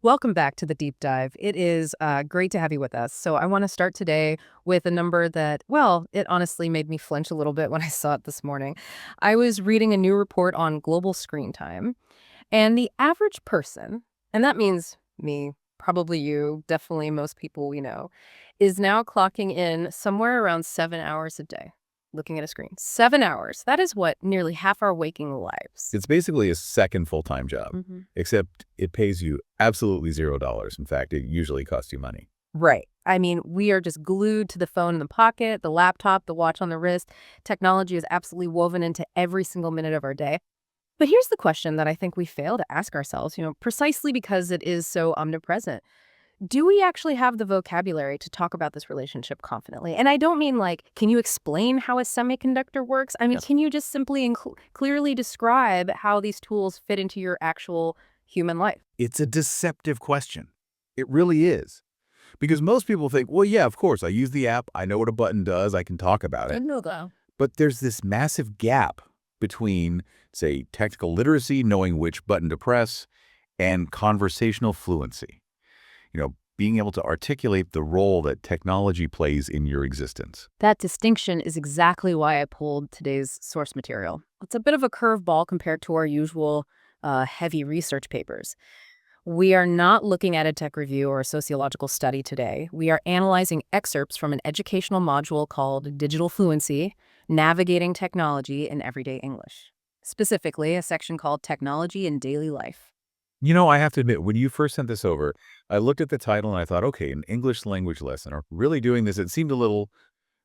Welcome back to the deep dive. It is great to have you with us. So, I want to start today with a number that, well, it honestly made me flinch a little bit when I saw it this morning. I was reading a new report on global screen time, and the average person, and that means me, probably you, definitely most people we know, is now clocking in somewhere around 7 hours a day looking at a screen. 7 hours. That is what nearly half our waking lives. It's basically a second full-time job, except it pays you absolutely $0. In fact, it usually costs you money. Right. I mean, we are just glued to the phone in the pocket, the laptop, the watch on the wrist. Technology is absolutely woven into every single minute of our day. But here's the question that I think we fail to ask ourselves, precisely because it is so omnipresent. Do we actually have the vocabulary to talk about this relationship confidently? And I don't mean like, can you explain how a semiconductor works? I mean, can you just simply and clearly describe how these tools fit into your actual human life? It's a deceptive question. It really is. Because most people think, well, yeah, of course, I use the app, I know what a button does, I can talk about it. No go. But there's this massive gap between, say, technical literacy, knowing which button to press, and conversational fluency. Being able to articulate the role that technology plays in your existence. That distinction is exactly why I pulled today's source material. It's a bit of a curveball compared to our usual heavy research papers. We are not looking at a tech review or a sociological study today. We are analyzing excerpts from an educational module called Digital Fluency, Navigating Technology in Everyday English. Specifically, a section called Technology in Daily Life. I have to admit, when you first sent this over, I looked at the title and I thought, okay, an English language lesson, or really doing this, it seemed a little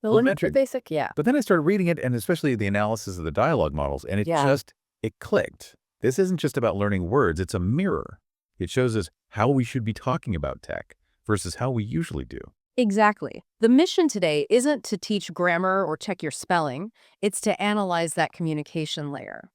The little elementary. bit basic, yeah. But then I started reading it, and especially the analysis of the dialogue models, and Yeah. it clicked. This isn't just about learning words, it's a mirror. It shows us how we should be talking about tech versus how we usually do. Exactly. The mission today isn't to teach grammar or check your spelling. It's to analyze that communication layer.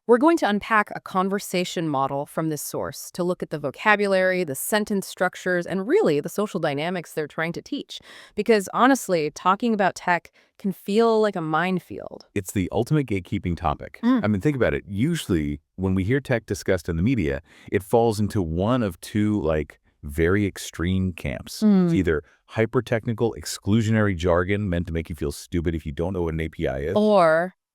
We're going to unpack a conversation model from this source to look at the vocabulary, the sentence structures, and really the social dynamics they're trying to teach. Because honestly, talking about tech can feel like a minefield. It's the ultimate gatekeeping topic. Mm. I mean, think about it. Usually, when we hear tech discussed in the media, it falls into one of two, very extreme camps. It's either hyper-technical, exclusionary jargon meant to make you feel stupid if you don't know what an API is.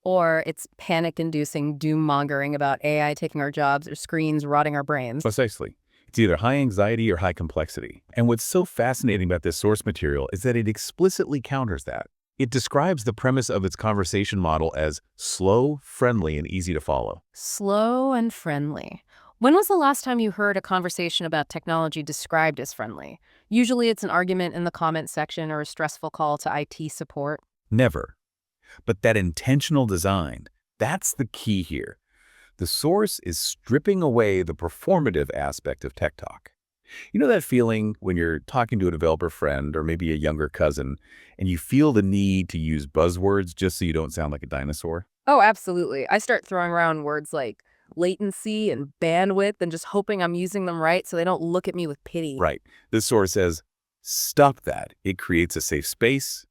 Or it's panic-inducing doom-mongering about AI taking our jobs or screens rotting our brains. Precisely. It's either high anxiety or high complexity. And what's so fascinating about this source material is that it explicitly counters that. It describes the premise of its conversation model as slow, friendly, and easy to follow. Slow and friendly. When was the last time you heard a conversation about technology described as friendly? Usually it's an argument in the comment section or a stressful call to IT support. Never. But that intentional design, that's the key here. The source is stripping away the performative aspect of tech talk. You know that feeling when you're talking to a developer friend or maybe a younger cousin, and you feel the need to use buzzwords just so you don't sound like a dinosaur? Oh, absolutely. I start throwing around words like latency and bandwidth and just hoping I'm using them right so they don't look at me with pity. Right. This source says, stop that. It creates a safe space.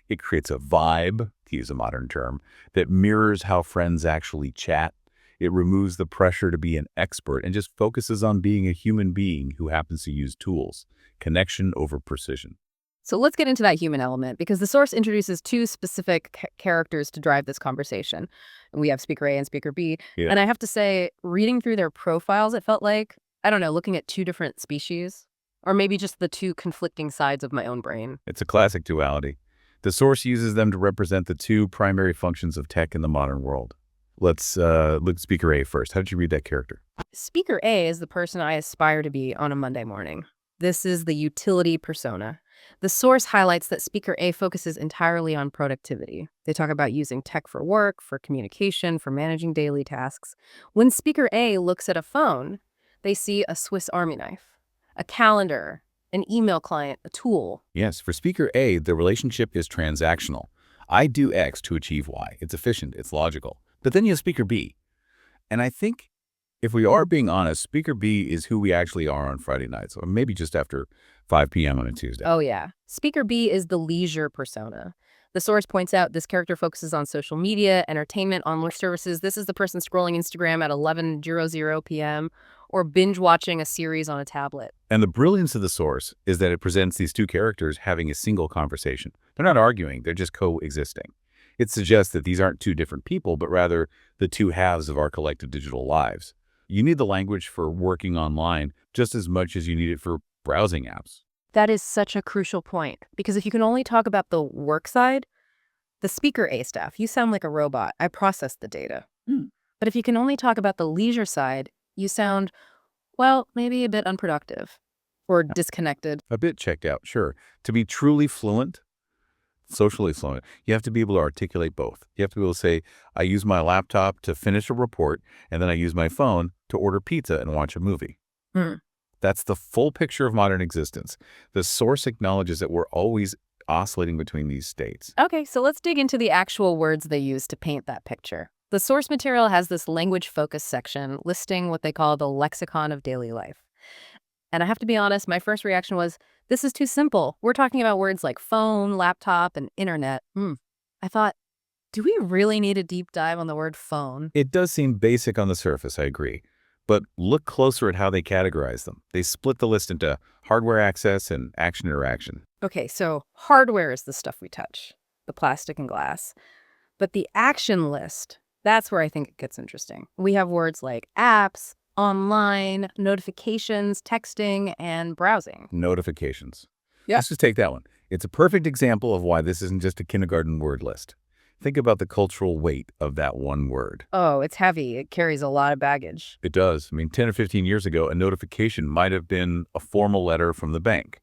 It creates a vibe, to use a modern term, that mirrors how friends actually chat. It removes the pressure to be an expert and just focuses on being a human being who happens to use tools. Connection over precision. So let's get into that human element because the source introduces two specific characters to drive this conversation. And we have speaker A and speaker B. Yeah. And I have to say, reading through their profiles, it felt like, I don't know, looking at two different species or maybe just the two conflicting sides of my own brain. It's a classic duality. The source uses them to represent the two primary functions of tech in the modern world. Let's look at speaker A first. How did you read that character? Speaker A is the person I aspire to be on a Monday morning. This is the utility persona. The source highlights that speaker A focuses entirely on productivity. They talk about using tech for work, for communication, for managing daily tasks. When speaker A looks at a phone, they see a Swiss Army knife, a calendar, an email client, a tool. Yes, for speaker A, the relationship is transactional. I do X to achieve Y. It's efficient, it's logical. But then you have speaker B. And I think if we are being honest, speaker B is who we actually are on Friday nights, or maybe just after 5 p.m. on a Tuesday. Oh, yeah. Speaker B is the leisure persona. The source points out this character focuses on social media, entertainment, online services. This is the person scrolling Instagram at 11:00 p.m. or binge watching a series on a tablet. And the brilliance of the source is that it presents these two characters having a single conversation. They're not arguing, they're just coexisting. It suggests that these aren't two different people, but rather the two halves of our collective digital lives. You need the language for working online just as much as you need it for browsing apps. That is such a crucial point, because if you can only talk about the work side, the speaker A staff, you sound like a robot. I process the data. But if you can only talk about the leisure side, you sound, well, maybe a bit unproductive or disconnected. A bit checked out, sure. To be truly fluent, socially fluent, you have to be able to articulate both. You have to be able to say, I use my laptop to finish a report, and then I use my phone to order pizza and watch a movie. Hmm. That's the full picture of modern existence. The source acknowledges that we're always oscillating between these states. Okay, so let's dig into the actual words they use to paint that picture. The source material has this language focus section listing what they call the lexicon of daily life. And I have to be honest, my first reaction was, this is too simple. We're talking about words like phone, laptop, and internet. I thought, do we really need a deep dive on the word phone? It does seem basic on the surface, I agree. But look closer at how they categorize them. They split the list into hardware access and action interaction. Okay, so hardware is the stuff we touch, the plastic and glass. But the action list, that's where I think it gets interesting. We have words like apps, online, notifications, texting, and browsing. Notifications. Yeah. Let's just take that one. It's a perfect example of why this isn't just a kindergarten word list. Think about the cultural weight of that one word. Oh, it's heavy. It carries a lot of baggage. It does. I mean, 10 or 15 years ago, a notification might have been a formal letter from the bank.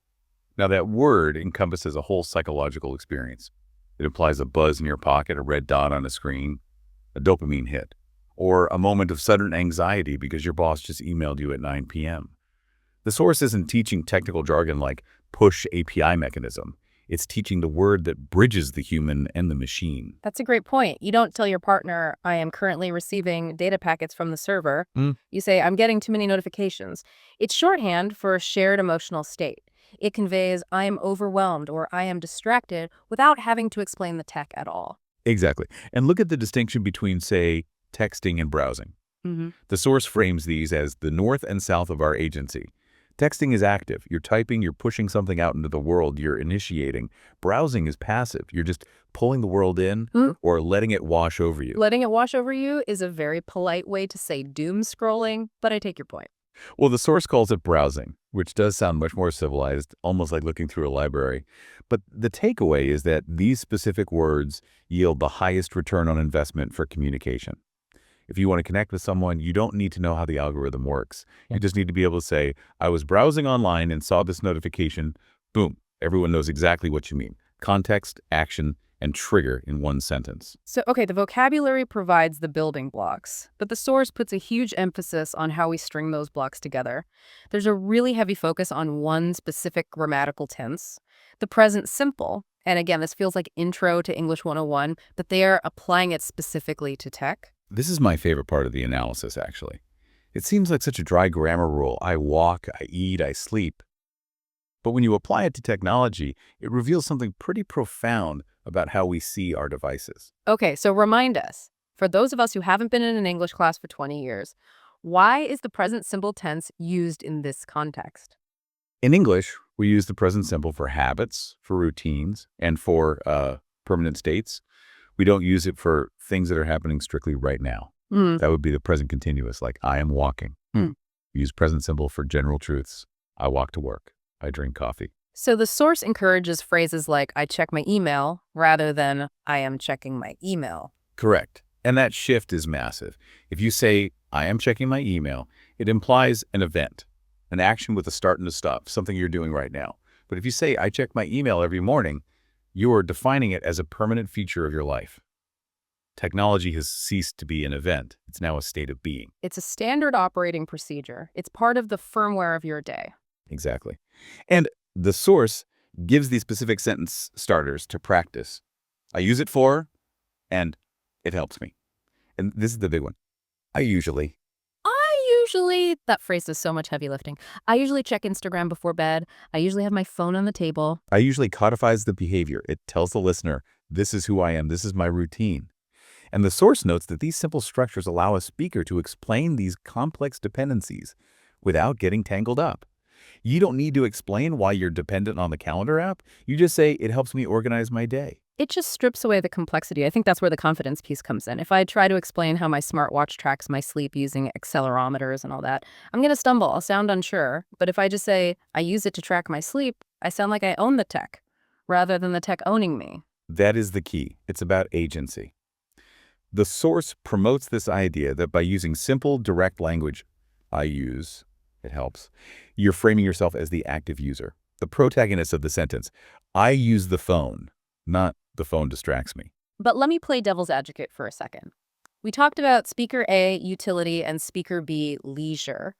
Now, that word encompasses a whole psychological experience. It implies a buzz in your pocket, a red dot on a screen, a dopamine hit, or a moment of sudden anxiety because your boss just emailed you at 9 p.m. The source isn't teaching technical jargon like push API mechanism. It's teaching the word that bridges the human and the machine. That's a great point. You don't tell your partner, I am currently receiving data packets from the server. You say, I'm getting too many notifications. It's shorthand for a shared emotional state. It conveys, I am overwhelmed or I am distracted without having to explain the tech at all. Exactly. And look at the distinction between, say, texting and browsing. The source frames these as the north and south of our agency. Texting is active. You're typing, you're pushing something out into the world, you're initiating. Browsing is passive. You're just pulling the world in or letting it wash over you. Letting it wash over you is a very polite way to say doom scrolling, but I take your point. Well, the source calls it browsing, which does sound much more civilized, almost like looking through a library. But the takeaway is that these specific words yield the highest return on investment for communication. If you want to connect with someone, you don't need to know how the algorithm works. You just need to be able to say, I was browsing online and saw this notification. Boom. Everyone knows exactly what you mean. Context, action, and trigger in one sentence. So, okay, the vocabulary provides the building blocks, but the source puts a huge emphasis on how we string those blocks together. There's a really heavy focus on one specific grammatical tense, the present simple. And again, this feels like intro to English 101, but they are applying it specifically to tech. This is my favorite part of the analysis, actually. It seems like such a dry grammar rule. I walk, I eat, I sleep. But when you apply it to technology, it reveals something pretty profound about how we see our devices. Okay, so remind us, for those of us who haven't been in an English class for 20 years, why is the present simple tense used in this context? In English, we use the present simple for habits, for routines, and for permanent states. We don't use it for things that are happening strictly right now. That would be the present continuous, like I am walking. We use present simple for general truths. I walk to work. I drink coffee. So the source encourages phrases like, I check my email, rather than, I am checking my email. Correct. And that shift is massive. If you say, I am checking my email, it implies an event, an action with a start and a stop, something you're doing right now. But if you say, I check my email every morning, you are defining it as a permanent feature of your life. Technology has ceased to be an event. It's now a state of being. It's a standard operating procedure. It's part of the firmware of your day. Exactly. And the source gives these specific sentence starters to practice. I use it for, and it helps me. And this is the big one. I usually, That phrase is so much heavy lifting. I usually check Instagram before bed. I usually have my phone on the table. I usually codifies the behavior. It tells the listener, this is who I am. This is my routine. And the source notes that these simple structures allow a speaker to explain these complex dependencies without getting tangled up. You don't need to explain why you're dependent on the calendar app. You just say, it helps me organize my day. It just strips away the complexity. I think that's where the confidence piece comes in. If I try to explain how my smartwatch tracks my sleep using accelerometers and all that, I'm going to stumble. I'll sound unsure. But if I just say, I use it to track my sleep, I sound like I own the tech rather than the tech owning me. That is the key. It's about agency. The source promotes this idea that by using simple, direct language, it helps, you're framing yourself as the active user, the protagonist of the sentence. I use the phone, not the phone distracts me. But let me play devil's advocate for a second. We talked about speaker A, utility, and speaker B, leisure.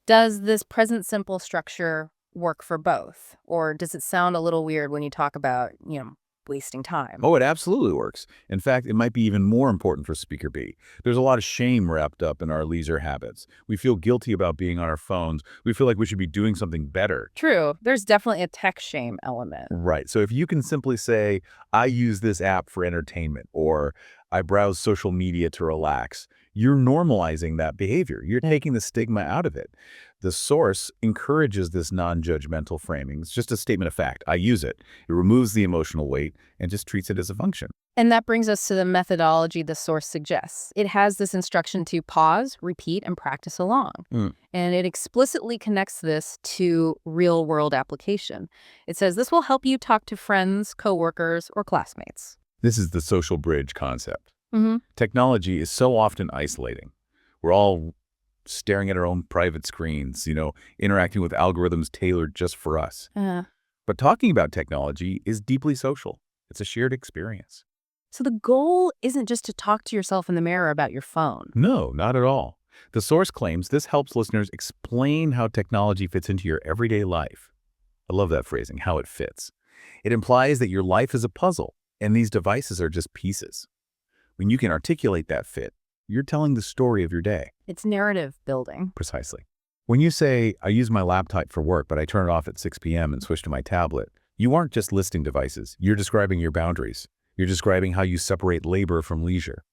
Does this present simple structure work for both? Or does it sound a little weird when you talk about, wasting time? Oh, it absolutely works. In fact, it might be even more important for speaker B. There's a lot of shame wrapped up in our leisure habits. We feel guilty about being on our phones. We feel like we should be doing something better. True. There's definitely a tech shame element. Right. So if you can simply say, I use this app for entertainment, or I browse social media to relax, you're normalizing that behavior. You're taking the stigma out of it. The source encourages this non-judgmental framing. It's just a statement of fact. I use it. It removes the emotional weight and just treats it as a function. And that brings us to the methodology the source suggests. It has this instruction to pause, repeat, and practice along. And it explicitly connects this to real-world application. It says this will help you talk to friends, coworkers, or classmates. This is the social bridge concept. Mm-hmm. Technology is so often isolating. We're all staring at our own private screens, interacting with algorithms tailored just for us. But talking about technology is deeply social. It's a shared experience. So the goal isn't just to talk to yourself in the mirror about your phone. No, not at all. The source claims this helps listeners explain how technology fits into your everyday life. I love that phrasing, how it fits. It implies that your life is a puzzle, and these devices are just pieces. When you can articulate that fit, you're telling the story of your day. It's narrative building. Precisely. When you say, I use my laptop for work, but I turn it off at 6 p.m. and switch to my tablet, you aren't just listing devices. You're describing your boundaries. You're describing how you separate labor from leisure.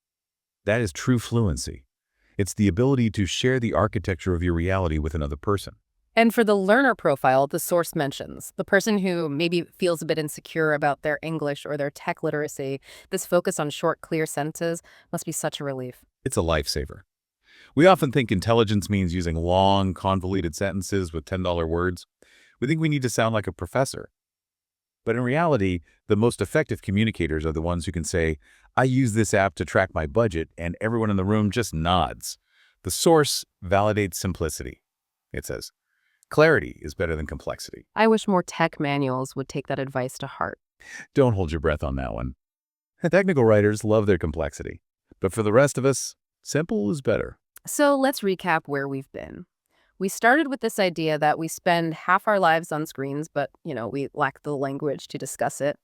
That is true fluency. It's the ability to share the architecture of your reality with another person. And for the learner profile, the source mentions the person who maybe feels a bit insecure about their English or their tech literacy. This focus on short, clear sentences must be such a relief. It's a lifesaver. We often think intelligence means using long, convoluted sentences with $10 words. We think we need to sound like a professor. But in reality, the most effective communicators are the ones who can say, I use this app to track my budget, and everyone in the room just nods. The source validates simplicity. It says, clarity is better than complexity. I wish more tech manuals would take that advice to heart. Don't hold your breath on that one. Technical writers love their complexity. But for the rest of us, simple is better. So let's recap where we've been. We started with this idea that we spend half our lives on screens, but, we lack the language to discuss it.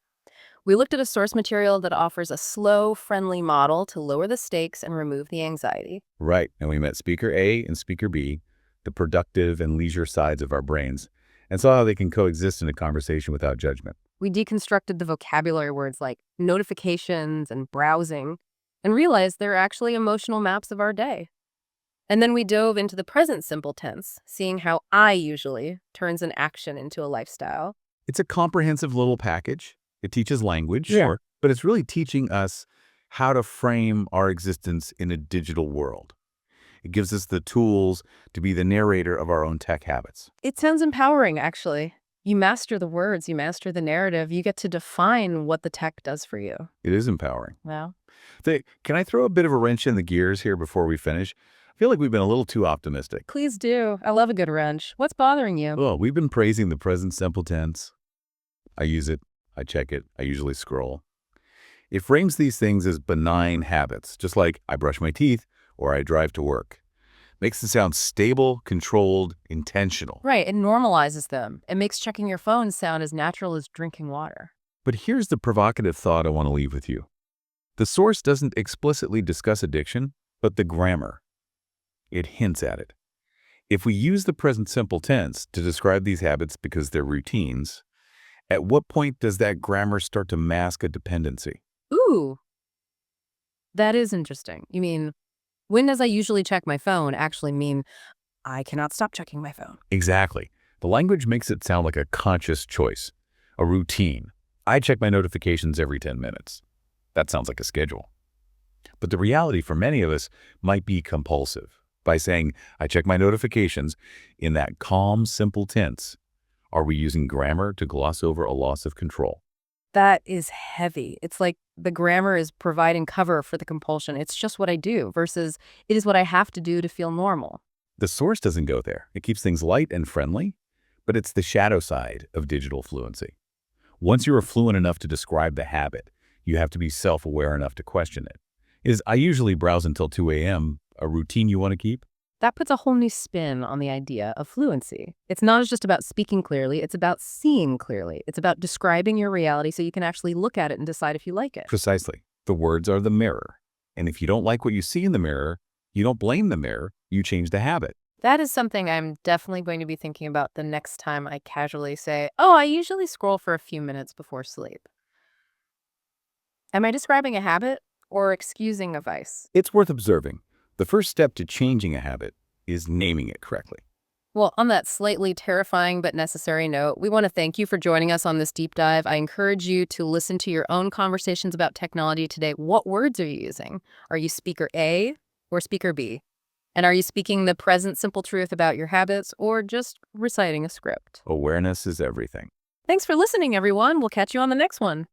We looked at a source material that offers a slow, friendly model to lower the stakes and remove the anxiety. Right. And we met speaker A and speaker B, the productive and leisure sides of our brains, and saw how they can coexist in a conversation without judgment. We deconstructed the vocabulary words like notifications and browsing and realized they're actually emotional maps of our day. And then we dove into the present simple tense, seeing how I usually turns an action into a lifestyle. It's a comprehensive little package. It teaches language, Yeah. sure, but it's really teaching us how to frame our existence in a digital world. It gives us the tools to be the narrator of our own tech habits. It sounds empowering, actually. You master the words, you master the narrative, you get to define what the tech does for you. It is empowering. Wow. Can I throw a bit of a wrench in the gears here before we finish? I feel like we've been a little too optimistic. Please do. I love a good wrench. What's bothering you? Well, we've been praising the present simple tense. I use it. I check it. I usually scroll. It frames these things as benign habits, just like I brush my teeth or I drive to work. Makes it sound stable, controlled, intentional. Right, it normalizes them. It makes checking your phone sound as natural as drinking water. But here's the provocative thought I want to leave with you. The source doesn't explicitly discuss addiction, but the grammar. It hints at it. If we use the present simple tense to describe these habits because they're routines, at what point does that grammar start to mask a dependency? Ooh, that is interesting. You mean, when does I usually check my phone actually mean I cannot stop checking my phone. Exactly. The language makes it sound like a conscious choice, a routine. I check my notifications every 10 minutes. That sounds like a schedule. But the reality for many of us might be compulsive. By saying, I check my notifications in that calm, simple tense, are we using grammar to gloss over a loss of control? That is heavy. It's like the grammar is providing cover for the compulsion. It's just what I do versus it is what I have to do to feel normal. The source doesn't go there. It keeps things light and friendly, but it's the shadow side of digital fluency. Once you're fluent enough to describe the habit, you have to be self-aware enough to question it. Is I usually browse until 2 a.m. a routine you want to keep? That puts a whole new spin on the idea of fluency. It's not just about speaking clearly, it's about seeing clearly. It's about describing your reality so you can actually look at it and decide if you like it. Precisely. The words are the mirror. And if you don't like what you see in the mirror, you don't blame the mirror, you change the habit. That is something I'm definitely going to be thinking about the next time I casually say, oh, I usually scroll for a few minutes before sleep. Am I describing a habit or excusing a vice? It's worth observing. The first step to changing a habit is naming it correctly. Well, on that slightly terrifying but necessary note, we want to thank you for joining us on this deep dive. I encourage you to listen to your own conversations about technology today. What words are you using? Are you speaker A or speaker B? And are you speaking the present simple truth about your habits or just reciting a script? Awareness is everything. Thanks for listening, everyone. We'll catch you on the next one.